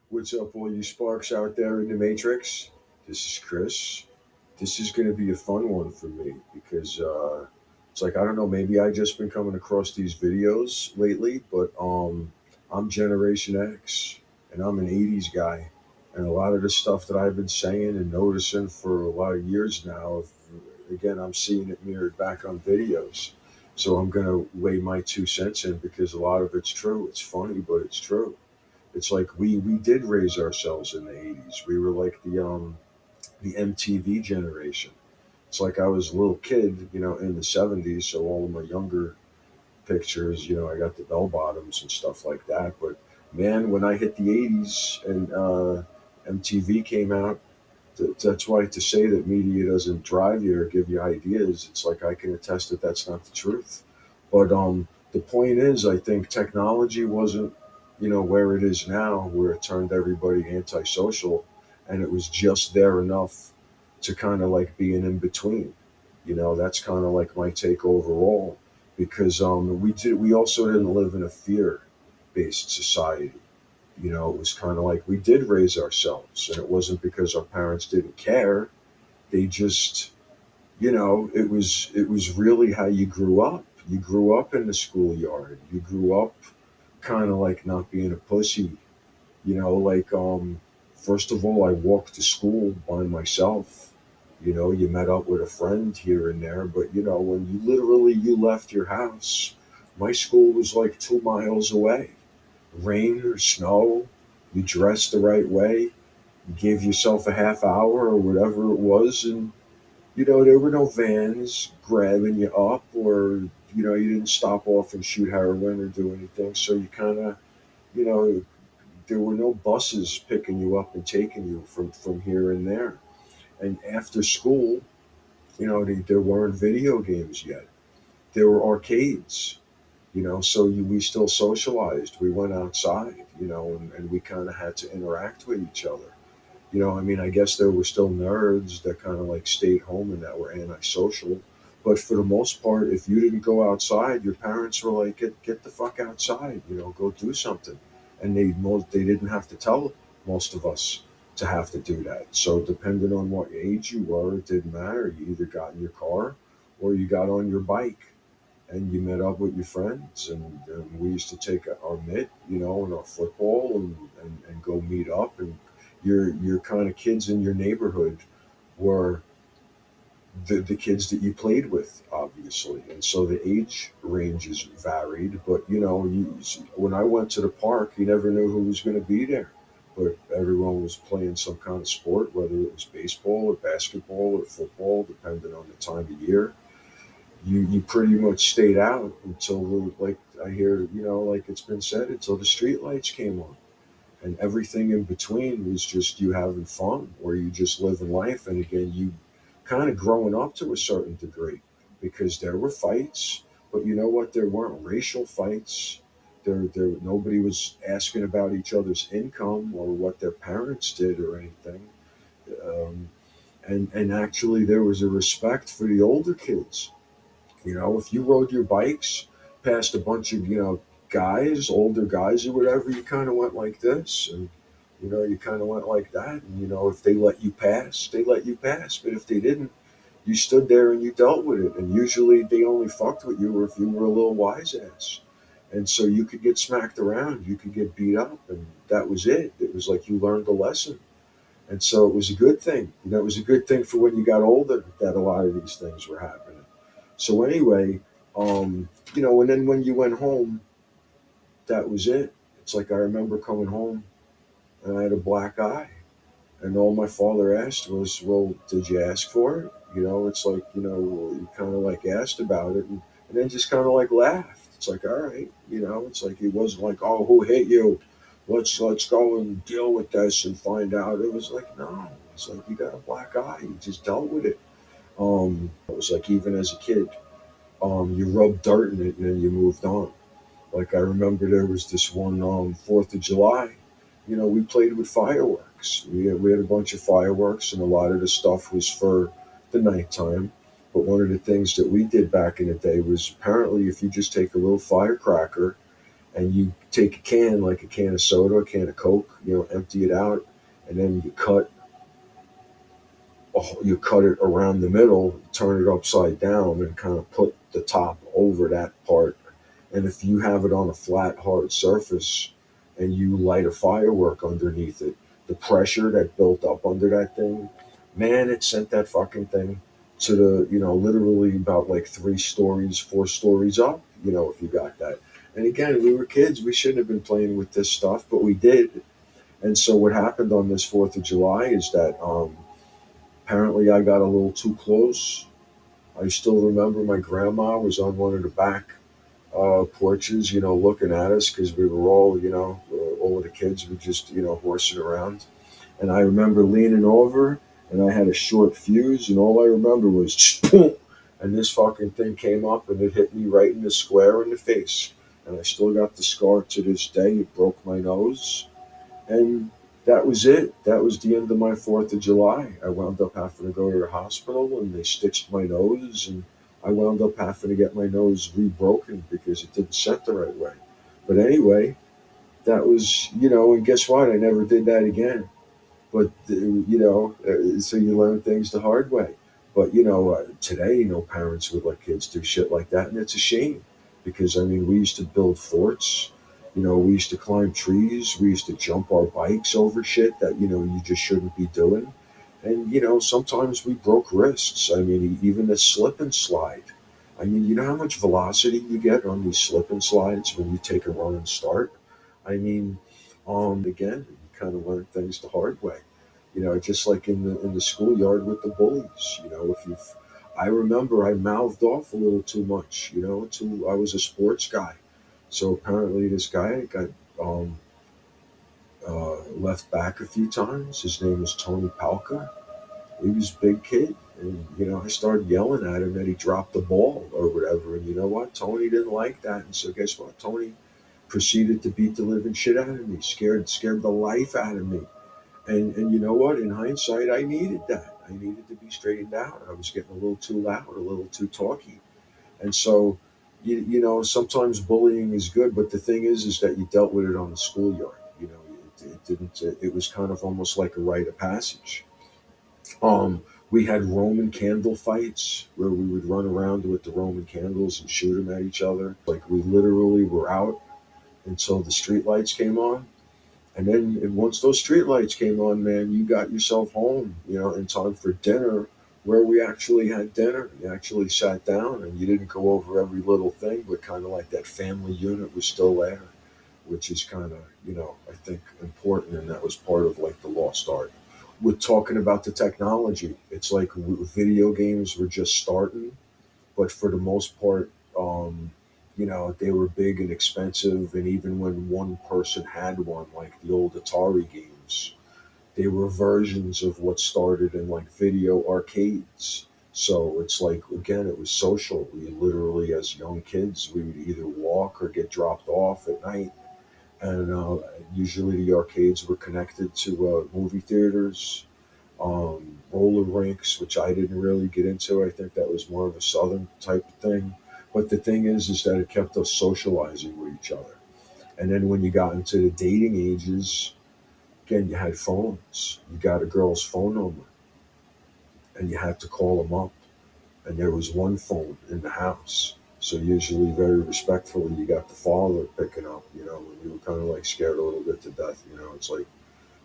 What's up, all you sparks out there in the Matrix? This is Chris. This is going to be a fun one for me because it's like I don't know. Maybe I just been coming across these videos lately, but I'm Generation X and I'm an '80s guy, and a lot of the stuff that I've been saying and noticing for a lot of years now, again, I'm seeing it mirrored back on videos. So I'm going to lay my 2 cents in because a lot of it's true. It's funny, but it's true. It's like we did raise ourselves in the '80s. We were like the MTV generation. It's like I was a little kid, in the '70s. So all of my younger pictures, I got the bell bottoms and stuff like that. But man, when I hit the '80s and MTV came out, that's why to say that media doesn't drive you or give you ideas, it's like I can attest that that's not the truth. But the point is, I think technology wasn't, where it is now, where it turned everybody antisocial, and it was just there enough to kind of like be an in between. That's kind of like my take overall, because we also didn't live in a fear based society. It was kind of like we did raise ourselves, and it wasn't because our parents didn't care. They just, it was really how you grew up. You grew up in the schoolyard. You grew up kind of like not being a pussy. Like first of all, I walked to school by myself. You met up with a friend here and there, but when you left your house, my school was like 2 miles away. Rain or snow, you dressed the right way, you gave yourself a half hour or whatever it was, and there were no vans grabbing you up, or you didn't stop off and shoot heroin or do anything. So you kind of, you know, there were no buses picking you up and taking you from here and there. And after school, there weren't video games yet. There were arcades. We still socialized. We went outside, and we kind of had to interact with each other. I guess there were still nerds that kind of like stayed home and that were antisocial. But for the most part, if you didn't go outside, your parents were like, get the fuck outside, go do something. And they didn't have to tell most of us to have to do that. So depending on what age you were, it didn't matter. You either got in your car or you got on your bike and you met up with your friends, and we used to take our mitt, and our football, and go meet up. And your kind of kids in your neighborhood were the kids that you played with, obviously. And so the age ranges varied. But when I went to the park, you never knew who was going to be there. But everyone was playing some kind of sport, whether it was baseball or basketball or football, depending on the time of year. You pretty much stayed out until like I hear, like it's been said, until the street lights came on, and everything in between was just you having fun, or you just living life. And again, you kind of growing up to a certain degree, because there were fights, but you know what? There weren't racial fights. There nobody was asking about each other's income or what their parents did or anything. Um, and actually, there was a respect for the older kids. If you rode your bikes past a bunch of, guys, older guys or whatever, you kind of went like this. And, you kind of went like that. And, if they let you pass, they let you pass. But if they didn't, you stood there and you dealt with it. And usually they only fucked with you if you were a little wise ass. And so you could get smacked around, you could get beat up, and that was it. It was like you learned a lesson. And so it was a good thing. It was a good thing for when you got older that a lot of these things were happening. So anyway, and then when you went home, that was it. It's like I remember coming home and I had a black eye, and all my father asked was, "Well, did you ask for it?" It's like he kind of like asked about it, and then just kind of like laughed. It's like, all right, it's like he wasn't like, "Oh, who hit you? Let's go and deal with this and find out." It was like, no, it's like you got a black eye. You just dealt with it. It was like even as a kid, you rubbed dirt in it and then you moved on. Like I remember there was this one 4th of July. We played with fireworks. We had a bunch of fireworks, and a lot of the stuff was for the nighttime. But one of the things that we did back in the day was apparently if you just take a little firecracker and you take a can, like a can of soda, a can of Coke, empty it out, and then you cut it around the middle, turn it upside down, and kind of put the top over that part. And if you have it on a flat, hard surface and you light a firework underneath it, the pressure that built up under that thing, man, it sent that fucking thing to literally about like 3 stories, 4 stories up, if you got that. And again, we were kids. We shouldn't have been playing with this stuff, but we did. And so what happened on this 4th of July is that apparently I got a little too close. I still remember my grandma was on one of the back porches, looking at us because we were all, all of the kids were just, horsing around. And I remember leaning over and I had a short fuse, and all I remember was boom, and this fucking thing came up and it hit me right in the square in the face. And I still got the scar to this day. It broke my nose. And that was it. That was the end of my 4th of July. I wound up having to go to the hospital and they stitched my nose, and I wound up having to get my nose rebroken because it didn't set the right way. But anyway, that was, and guess what? I never did that again. But, so you learn things the hard way. But, today, parents would let kids do shit like that. And it's a shame because, I mean, we used to build forts. We used to climb trees. We used to jump our bikes over shit that, you just shouldn't be doing. And, sometimes we broke wrists. I mean, even a slip and slide. I mean, you know how much velocity you get on these slip and slides when you take a run and start? I mean, again, you kind of learn things the hard way. Just like in the schoolyard with the bullies. If you, I remember I mouthed off a little too much. I was a sports guy, so apparently this guy got left back a few times. His name was Tony Palka. He was a big kid, and I started yelling at him that he dropped the ball or whatever. And you know what? Tony didn't like that, and so guess what? Tony proceeded to beat the living shit out of me, scared the life out of me. And you know what? In hindsight, I needed that. I needed to be straightened out. I was getting a little too loud, a little too talky. And so, sometimes bullying is good, but the thing is that you dealt with it on the schoolyard. It didn't. It was kind of almost like a rite of passage. We had Roman candle fights where we would run around with the Roman candles and shoot them at each other. Like we literally were out until the street lights came on. And then once those street lights came on, man, you got yourself home, in time for dinner, where we actually had dinner. You actually sat down and you didn't go over every little thing, but kind of like that family unit was still there, which is kind of, I think important. And that was part of like the lost art. With talking about the technology, it's like video games were just starting, but for the most part, they were big and expensive. And even when one person had one, like the old Atari games, they were versions of what started in like video arcades. So it's like, again, it was social. We literally, as young kids, we would either walk or get dropped off at night. And usually the arcades were connected to movie theaters, roller rinks, which I didn't really get into. I think that was more of a southern type of thing. But the thing is that it kept us socializing with each other. And then when you got into the dating ages, again, you had phones. You got a girl's phone number, and you had to call them up. And there was one phone in the house. So usually, very respectfully, you got the father picking up. And you were kind of like scared a little bit to death.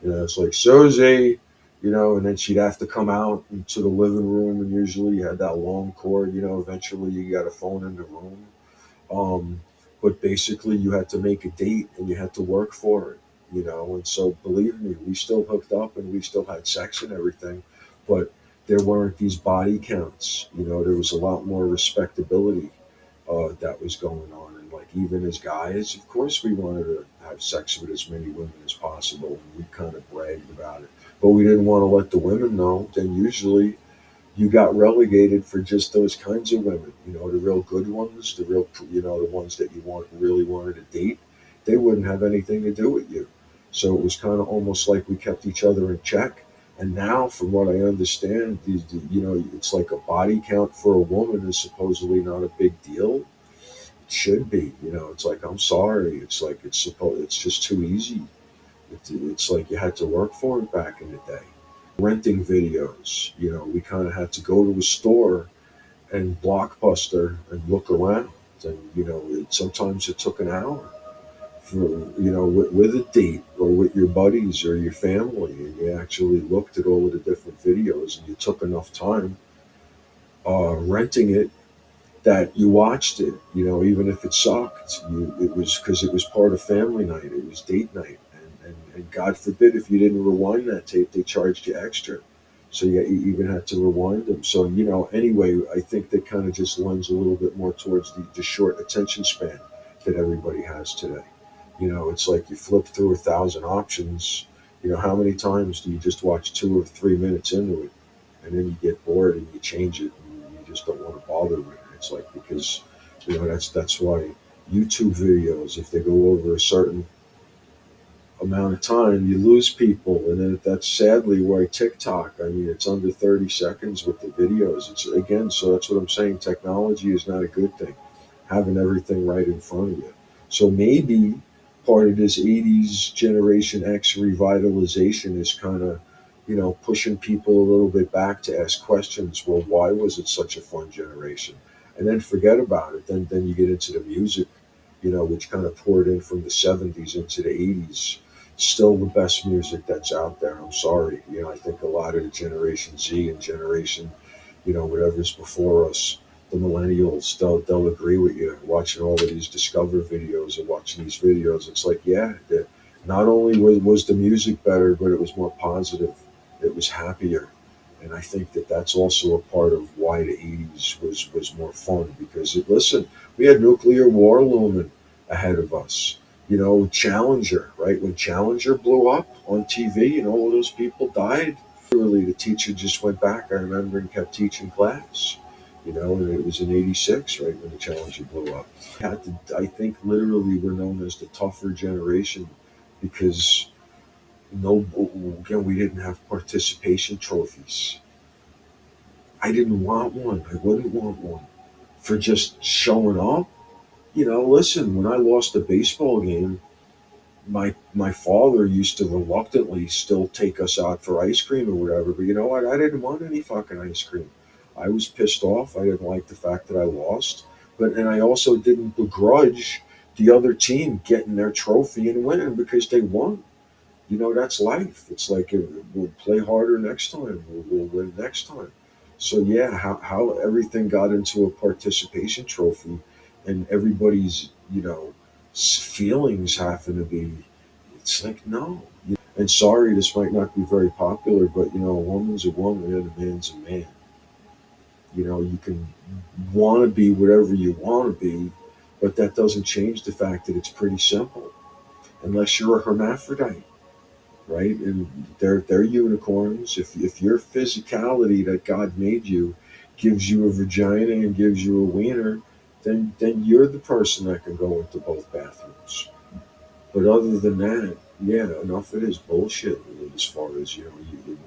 It's like Susie, and then she'd have to come out into the living room, and usually you had that long cord. Eventually you got a phone in the room. Um, but basically, you had to make a date and you had to work for it. And so believe me, we still hooked up and we still had sex and everything, but there weren't these body counts. There was a lot more respectability that was going on. And like even as guys, of course, we wanted to have sex with as many women as possible, and we kind of bragged about it. But we didn't want to let the women know. Then usually you got relegated for just those kinds of women. The real good ones, the real, the ones that you really wanted to date. They wouldn't have anything to do with you. So it was kind of almost like we kept each other in check. And now, from what I understand, it's like a body count for a woman is supposedly not a big deal. It should be. It's like, I'm sorry. It's like it's just too easy. It's like you had to work for it back in the day. Renting videos, we kind of had to go to a store and Blockbuster and look around. And, sometimes it took an hour for, with a date or with your buddies or your family. And you actually looked at all of the different videos and you took enough time renting it that you watched it, even if it sucked. It was because it was part of family night, it was date night. And God forbid if you didn't rewind that tape, they charged you extra. So you even had to rewind them. So, anyway, I think that kind of just lends a little bit more towards the short attention span that everybody has today. It's like you flip through 1,000 options. How many times do you just watch 2 or 3 minutes into it and then you get bored and you change it and you just don't want to bother with it? It's like, because that's why YouTube videos, if they go over a certain amount of time, you lose people. And then that's sadly why TikTok, I mean, it's under 30 seconds with the videos. It's again, so that's what I'm saying. Technology is not a good thing, having everything right in front of you. So maybe part of this 80s Generation X revitalization is kind of, pushing people a little bit back to ask questions. Well, why was it such a fun generation? And then forget about it. Then you get into the music, which kind of poured in from the 70s into the 80s. Still the best music that's out there. I'm sorry. I think a lot of the Generation Z and Generation, whatever's before us, the millennials, they'll agree with you. Watching all of these Discover videos and watching these videos, it's like, yeah, not only was the music better, but it was more positive. It was happier. And I think that that's also a part of why the 80s was more fun, because listen, we had nuclear war looming ahead of us. Challenger, right? When Challenger blew up on TV and all of those people died, literally the teacher just went back, I remember, and kept teaching class. And it was in '86, right, when the Challenger blew up. I think literally we're known as the tougher generation because no, again, we didn't have participation trophies. I didn't want one. I wouldn't want one for just showing up. Listen, when I lost a baseball game, my father used to reluctantly still take us out for ice cream or whatever. But you know what? I didn't want any fucking ice cream. I was pissed off. I didn't like the fact that I lost. And I also didn't begrudge the other team getting their trophy and winning because they won. That's life. It's like, we'll play harder next time. We'll win next time. So yeah, how everything got into a participation trophy, and everybody's feelings happen to be. It's like, no. And sorry, this might not be very popular, but a woman's a woman and a man's a man. You can want to be whatever you want to be, but that doesn't change the fact that it's pretty simple, unless you're a hermaphrodite, right? And they're unicorns. If your physicality that God made you gives you a vagina and gives you a wiener, then you're the person that can go into both bathrooms. But other than that, yeah, enough of this bullshit as far as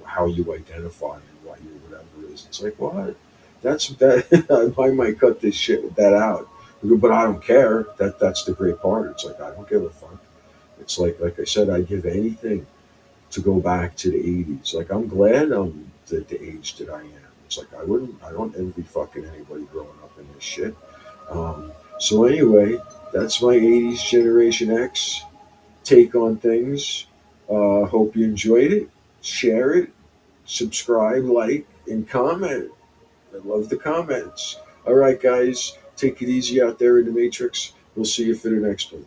how you identify and what your whatever is. It's like, what? That's that. I might cut this shit that out, but I don't care. That's the great part. It's like, I don't give a fuck. It's like I said, I'd give anything to go back to the '80s. Like, I'm glad I'm the age that I am. It's like, I don't envy fucking anybody growing up in this shit. So anyway, that's my '80s Generation X take on things. Hope you enjoyed it. Share it, subscribe, like, and comment. I love the comments. All right, guys, take it easy out there in the Matrix. We'll see you for the next one.